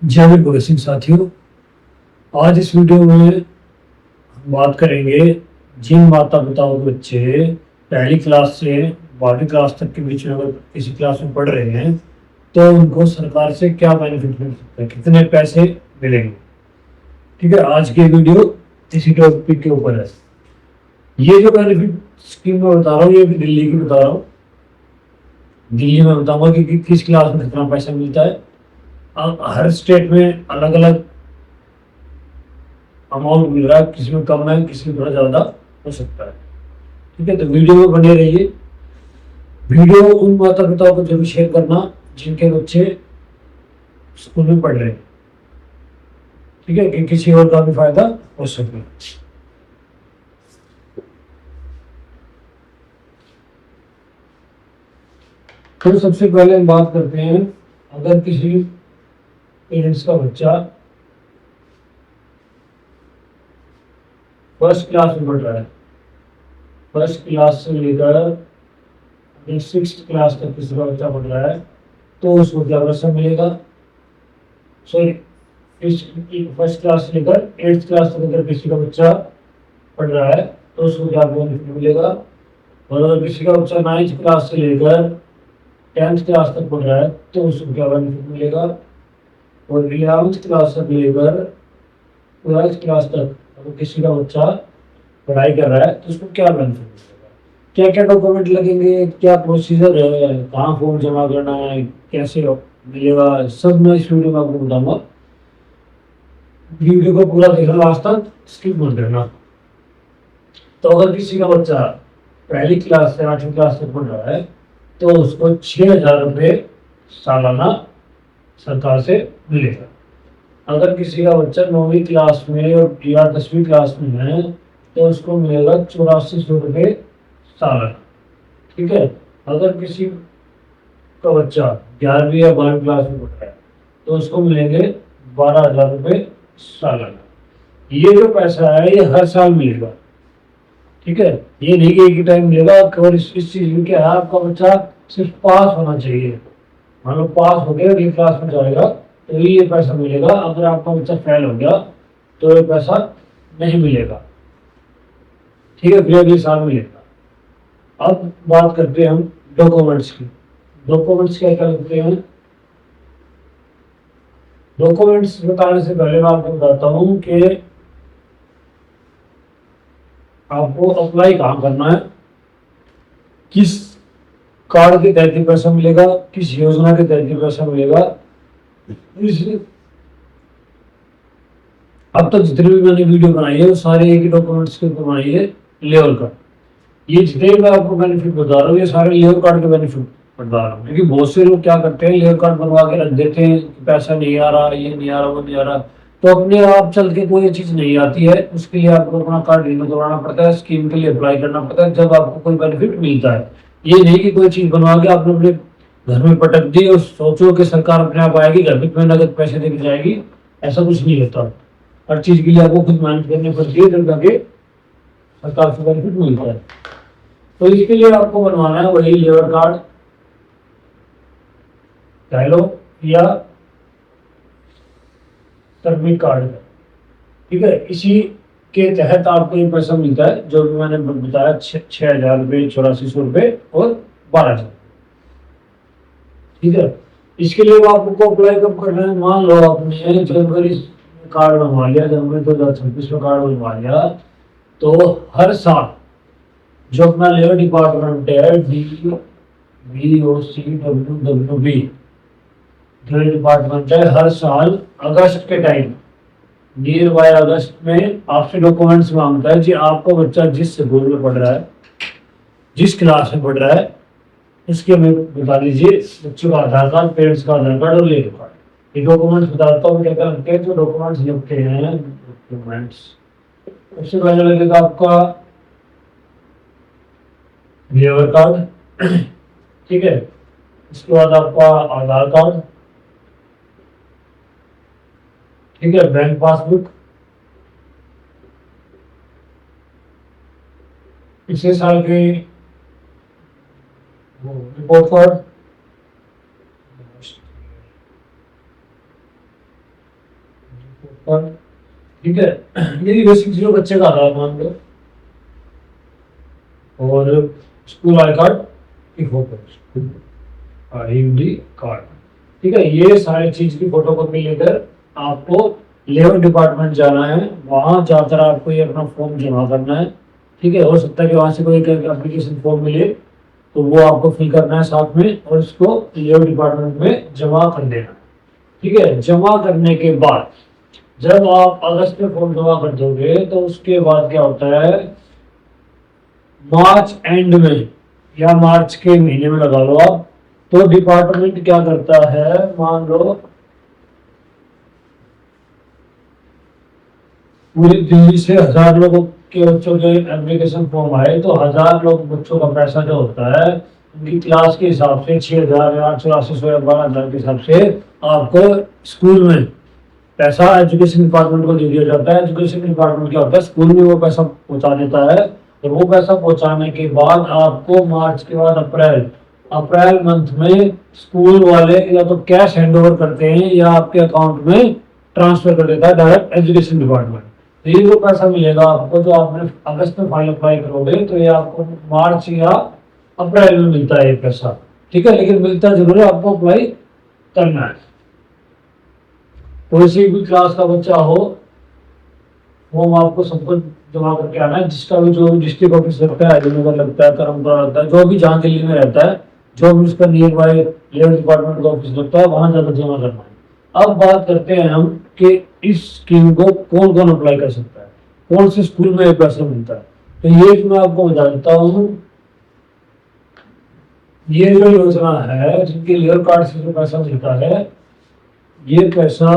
जय हिंद भगत सिंह साथियों। आज इस वीडियो में हम बात करेंगे जिन माता पिताओं के बच्चे पहली क्लास से 12वीं क्लास तक के बीच में अगर किसी क्लास में पढ़ रहे हैं तो उनको सरकार से क्या बेनिफिट मिल सकता है, कितने पैसे मिलेंगे। ठीक है, आज की वीडियो इसी टॉपिक के ऊपर है। ये जो बेनिफिट स्कीम मैं बता रहा हूँ ये भी दिल्ली की बता रहा हूँ। दिल्ली में बताऊंगा कि किस क्लास में कितना पैसा मिलता है। हर स्टेट में अलग अलग अमाउंट मिल रहा है, किसी में कम है किसी में थोड़ा ज़्यादा हो सकता है। ठीक है, तो वीडियो में बने रहिए। वीडियो उन माता पिताओं को जरूर शेयर करना जिनके बच्चे स्कूल में पढ़ रहे हैं। ठीक है, कि किसी और का भी फायदा हो सके। तो सबसे पहले हम बात करते हैं, अगर किसी पेरेंट्स का बच्चा फर्स्ट क्लास में पढ़ रहा है, फर्स्ट क्लास से लेकर 6th क्लास तक किसी का बच्चा पढ़ रहा है तो उसको क्या पैसा मिलेगा। सॉरी, फर्स्ट क्लास से लेकर 8th क्लास तक अगर किसी का बच्चा पढ़ रहा है तो उसको क्या बेनिफिट मिलेगा। और अगर किसी का बच्चा 9th क्लास से लेकर 10th क्लास तक पढ़ रहा है तो उसको क्या बेनिफिट मिलेगा। और 11th क्लास से लेकर 12th क्लास तक अगर किसी का बच्चा पढ़ाई कर रहा है तो उसको क्या बेनिफिट मिलेगा, क्या क्या डॉक्यूमेंट लगेंगे, क्या प्रोसीजर है, कहाँ फॉर्म जमा करना है, कैसे मिलेगा, सब मैं इस वीडियो में आपको बताऊंगा। वीडियो को पूरा देखना, लास्ट तक स्किप मत करना। तो अगर किसी का बच्चा पहली क्लास से 8वीं क्लास तक पढ़ रहा है तो उसको 6,000 रुपये सालाना सरकार से मिलेगा। अगर किसी का बच्चा 9वीं क्लास में और या 10वीं क्लास में है तो उसको मिलेगा 8400 रुपये सालाना। ठीक है, अगर किसी का बच्चा 11वीं या 12वीं क्लास में पढ़ रहा है तो उसको मिलेंगे 12,000 रुपये सालाना। ये जो पैसा है ये हर साल मिलेगा। ठीक है, ये नहीं कि एक ही टाइम मिलेगा। और इस चीज में क्या है, आपका बच्चा सिर्फ पास होना चाहिए। मान लो पास हो गया, अगली क्लास में जाएगा तो ये पैसा मिलेगा। अगर आपका बच्चा फेल हो गया तो ये पैसा नहीं मिलेगा। ठीक है, फिर अगले साल मिलेगा। अब बात करते हैं हम डॉक्यूमेंट्स की। डॉक्यूमेंट्स क्या क्या लगते हैं। डॉक्यूमेंट्स बताने से पहले मैं आपको बताता हूँ कि आपको अप्लाई कहाँ करना है, किस कार्ड के तहत ही पैसा मिलेगा, किस योजना के तहत ही पैसा मिलेगा। इस अब तक जितने भी मैंने वीडियो बनाई है वो सारे एक ही डॉक्यूमेंट्स के ऊपर बनाई है, लेबर कार्ड। ये जितने मैं आपको बेनिफिट बता रहा हूँ ये सारे लेबर कार्ड के बेनिफिट बता रहा हूँ। क्योंकि बहुत से लोग क्या करते हैं, लेबर कार्ड बनवा के रख देते हैं, पैसा नहीं आ रहा, ये नहीं आ रहा, वो नहीं आ रहा। तो अपने आप चल के कोई चीज नहीं आती है, उसके लिए आपको अपना कार्ड रिन्यू करवाना पड़ता है, स्कीम के लिए अप्लाई करना पड़ता है, जब आपको कोई बेनिफिट मिलता है। ये नहीं कि कोई चीज बनवा के आपने अपने घर में पटक दी और सोचो कि सरकार अपने आप आएगी घर में नगद पैसे देके जाएगी। ऐसा कुछ नहीं होता। हर चीज के लिए आपको खुद मेहनत करनी पड़ती है, तब जाके सरकार से बेनिफिट मिलता है। तो इसके लिए आपको बनवाना है वही लेबर कार्ड कह लो या श्रमिक कार्ड है। ठीक है, इसी के तहत आपको ये पैसा मिलता है जो भी मैंने बताया, 6,000 रुपये, 8400 रुपये और 12,000। ठीक है, इसके लिए आपको अप्लाई कब करना है। मान लो आपने जनवरी में कार्ड बनवा लिया, जनवरी 2026 में कार्ड बनवा लिया, तो हर साल जो अपना लेबर डिपार्टमेंट है, DVOCWWB जो डिपार्टमेंट है, हर साल अगस्त के टाइम, नियर बाय अगस्त में आपसे डॉक्यूमेंट्स मांगता है जी आपका बच्चा जिस स्कूल में पढ़ रहा है, जिस क्लास में पढ़ रहा है, उसके हमें बता दीजिए बच्चों का आधार कार्ड, पेरेंट्स का आधार कार्ड और लेबर कार्ड। ये डॉक्यूमेंट्स बताता हूँ क्या क्या लगते हैं। जो डॉक्यूमेंट्स लगते हैं, डॉक्यूमेंट्स सबसे पहले लगेगा आपका लेबर कार्ड। ठीक है, इसके बाद आपका आधार कार्ड। ठीक है, बैंक पासबुक, पिछले साल के रिपोर्ट कार्ड, ऊपर, ठीक है। ये बेसिक जीरो बच्चे का आधार मान लो, और स्कूल आई कार्ड की फोटो, आईडी कार्ड, ठीक है। ये सारी चीज की फोटो कॉपी लेकर आपको लेबर डिपार्टमेंट जाना है। वहां जाकर आपको ये अपना फॉर्म जमा करना है, ठीक है। हो सकता है कि वहां से कोई एप्लीकेशन फॉर्म मिले, तो वो आपको फिल करना है साथ में, और इसको लेबर डिपार्टमेंट में जमा कर देना है, ठीक है। जमा करने के बाद जब आप अगस्त में फॉर्म जमा कर दोगे, तो उसके बाद क्या होता है, मार्च एंड में या मार्च के महीने में लगा लो आप, तो डिपार्टमेंट क्या करता है, मान लो पूरी दिल्ली से 1000 लोगों के बच्चों के एप्लीकेशन फॉर्म आए, तो 1000 लोग बच्चों का पैसा जो होता है उनकी क्लास के हिसाब से 6000 या 880 या 12000 के हिसाब से आपको स्कूल में पैसा एजुकेशन डिपार्टमेंट को दे दिया जाता है। एजुकेशन डिपार्टमेंट क्या होता है, स्कूल में वो पैसा पहुंचा देता है, और वो पैसा पहुंचाने के बाद आपको मार्च के बाद अप्रैल मंथ में स्कूल वाले या तो कैश हैंड ओवर करते हैं या आपके अकाउंट में ट्रांसफर कर देता है डायरेक्ट एजुकेशन डिपार्टमेंट। तो ये जो पैसा मिलेगा आपको, जो आपने अगस्त में फाइल अप्लाई करोगे, तो ये आपको मार्च या अप्रैल में मिलता है ये पैसा, ठीक है। लेकिन मिलता जरूर है, आपको अप्लाई करना है। कोई सी भी क्लास का बच्चा हो, फॉर्म आपको सबको जमा करके आना है। जिसका भी जो डिस्ट्रिक्ट ऑफिस लगता है, नगर लगता है, करमपुरा लगता है, जो भी जहाँ दिल्ली में रहता है, जो भी उसका नियर बाय लेबर डिपार्टमेंट का ऑफिस लगता है, वहां जाकर जमा करना है। अब बात करते हैं हम कि इस स्कीम को कौन कौन अप्लाई कर सकता है, कौन से स्कूल में पैसा मिलता है। तो ये मैं आपको बता देता हूँ, ये जो योजना है जिनके लेबर कार्ड से जो पैसा मिलता है, ये पैसा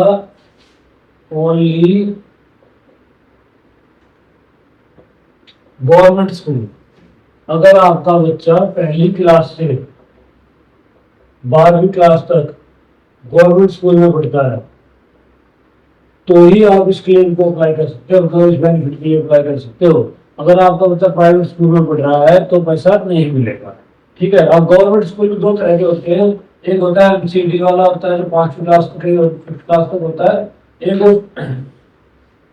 ओनली गवर्नमेंट स्कूल, अगर आपका बच्चा पहली क्लास से 12वीं क्लास तक गवर्नमेंट स्कूल में पढ़ता है, तो ही आप इस क्लेम को अप्लाई कर सकते हो, तो इस बेनिफिट के लिए अप्लाई कर सकते हो। अगर आपका बच्चा प्राइवेट स्कूल में पढ़ रहा है तो पैसा नहीं मिलेगा, ठीक है। अब गवर्नमेंट स्कूल में दो तरह के होते हैं, एक होता है एमसीडी वाला, होता है जो 5वीं क्लास तक और 5th क्लास तक होता है। एक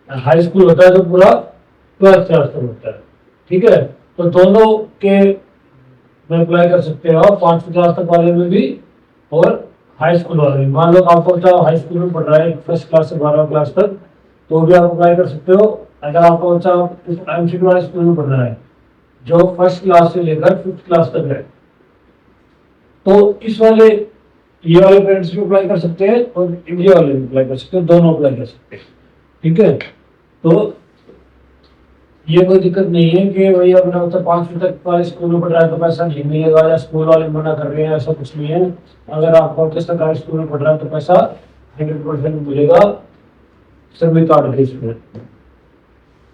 हाई स्कूल होता है जो पूरा 12th क्लास तक होता है, ठीक है। तो दोनों के में अप्लाई कर सकते हो, 5वीं क्लास तक वाले में भी और हाई स्कूल वाले में। मान लो आपको बच्चा हाई स्कूल में पढ़ रहा है 1st क्लास से 12वीं क्लास तक, तो भी आप अप्लाई कर सकते हो। अगर आपका बच्चा एमसीडी वाले स्कूल में पढ़ रहा है जो 1st क्लास से लेकर 5th क्लास तक है, तो इस वाले ये वाले पेरेंट्स भी अप्लाई कर सकते हैं और इंडिया वाले भी अप्लाई कर सकते हैं, दोनों अप्लाई कर सकते हैं, ठीक है। तो ये कोई दिक्कत नहीं है कि भाई अपना बच्चा 5वीं तक वाले स्कूल में पढ़ रहा है तो पैसा नहीं मिलेगा, या स्कूल वाले मना कर रहे हैं, ऐसा कुछ नहीं है। अगर आप 5th सरकारी स्कूल में पढ़ रहा है तो पैसा 100% मिलेगा सभी कार्ड के इसमें।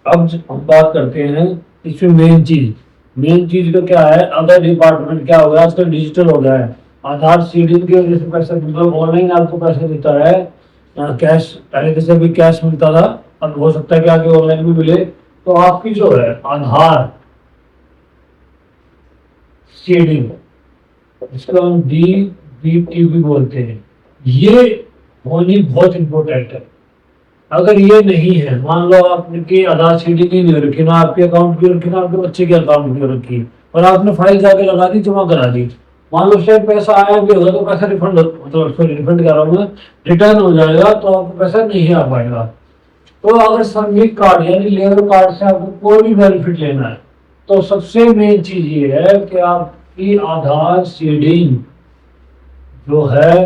अब हम बात करते हैं इसमें मेन चीज तो क्या है, अगर डिपार्टमेंट क्या हो गया आजकल डिजिटल हो गया है, आधार सीडिंग की वजह से पैसा मतलब ऑनलाइन आपको पैसा देता है, कैश पहले जैसे भी कैश मिलता था, अब हो सकता है कि आगे ऑनलाइन भी मिले। तो आपकी जो है आधार सीडिंग, इसको हम DBT बोलते हैं, ये होनी बहुत इंपॉर्टेंट है। अगर ये नहीं है, मान लो आपकी आधार सीडिंग ही नहीं हो रखी, ना आपके अकाउंट की हो रखी, ना आपके बच्चे के अकाउंट की हो रखी, और आपने फाइल जाके लगा दी, जमा करा दी, मान लो शायद पैसा आया भी होगा तो पैसा रिफंड, मतलब सॉरी रिफंड कर रहा हूँ मैं, रिटर्न हो जाएगा, तो आपको पैसा नहीं आ पाएगा। तो अगर श्रमिक कार्ड यानी लेबर कार्ड से आपको कोई भी बेनिफिट लेना है, तो सबसे मेन चीज ये है कि आपकी आधार सीडिंग जो है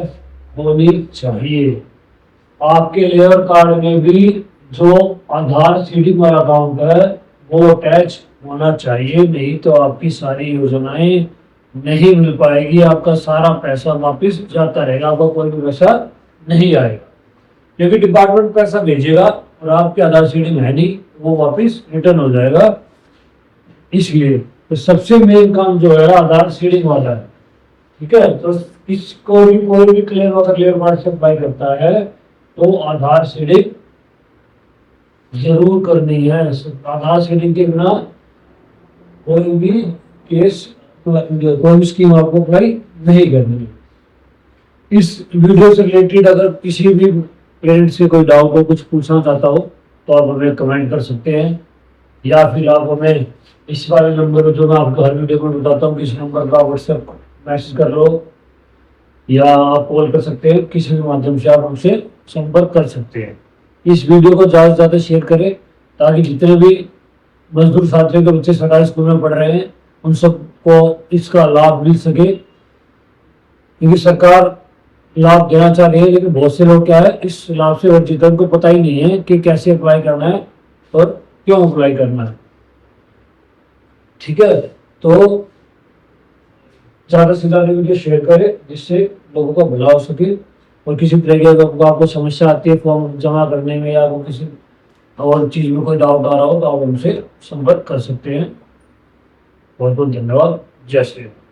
होनी चाहिए। आपके लेबर कार्ड में भी जो आधार सीडिंग वाला अकाउंट है वो अटैच होना चाहिए, नहीं तो आपकी सारी योजनाएं नहीं मिल पाएगी, आपका सारा पैसा वापस जाता रहेगा, आपका कोई भी पैसा नहीं आएगा, क्योंकि डिपार्टमेंट पैसा भेजेगा और आपके आधार सीडिंग है नहीं, वो वापस रिटर्न हो जाएगा। इसलिए तो सबसे मेन काम जो है आधार सीडिंग वाला है, ठीक है। तो इसको भी कोई भी क्लेम अगर लेबर कार्ड से अप्लाई करता है तो आधार सीडिंग जरूर करनी है। आधार सीडिंग के बिना कोई भी केस, कोई भी स्कीम आपको अप्लाई नहीं करनी है। इस वीडियो से रिलेटेड अगर किसी भी पेरेंट्स से कोई डाउट हो, कुछ पूछना चाहता हो तो आप हमें कमेंट कर सकते हैं, या फिर आप हमें इस वाले नंबर पर जो मैं आपको हर वीडियो में बताता हूँ, किसी नंबर पर आप व्हाट्सएप मैसेज कर लो या आप कॉल कर सकते हैं, किसी भी माध्यम से आप हमसे संपर्क कर सकते हैं। इस वीडियो को ज़्यादा से ज़्यादा शेयर करें ताकि जितने भी मजदूर छात्रों के बच्चे सरकारी स्कूल में पढ़ रहे हैं उन सबको इसका लाभ मिल सके, क्योंकि सरकार लाभ देना चाह रही है लेकिन बहुत से लोग क्या है इस लाभ से वंचित है, उनको पता ही नहीं है कि कैसे अप्लाई करना है और क्यों अप्लाई करना है। ठीक है, तो ज़्यादा से ज़्यादा वीडियो शेयर करें जिससे लोगों का भला हो सके, और किसी तरह की अगर आपको समस्या आती है फॉर्म जमा करने में या वो किसी और चीज़ में कोई डाउट आ रहा हो तो आप हमसे संपर्क कर सकते हैं। बहुत बहुत धन्यवाद। जय श्री राम।